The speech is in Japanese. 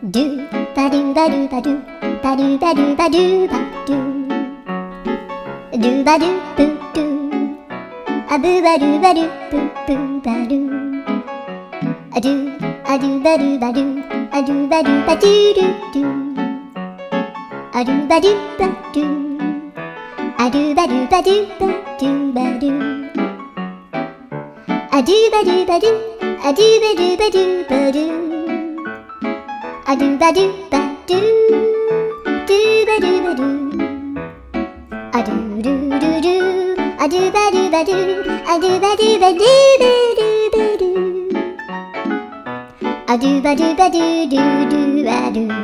ドゥバドゥバドゥバドゥバドゥバドゥバドゥバドゥドゥバドゥブドゥアブバドゥバドゥブブバドゥアドゥアドゥバドゥバドゥアドゥバドゥバドゥドゥドゥアドゥバドゥバドゥアドゥバドゥバドゥバドゥバドゥアドゥバドゥバドゥアドゥバドゥバドゥバドゥアドゥバドゥバドゥドゥバドゥバドゥアドゥルルルアドゥバドゥバドゥアドゥバドゥバドゥバドゥバドゥアドゥバドゥバドゥドゥドゥバドゥ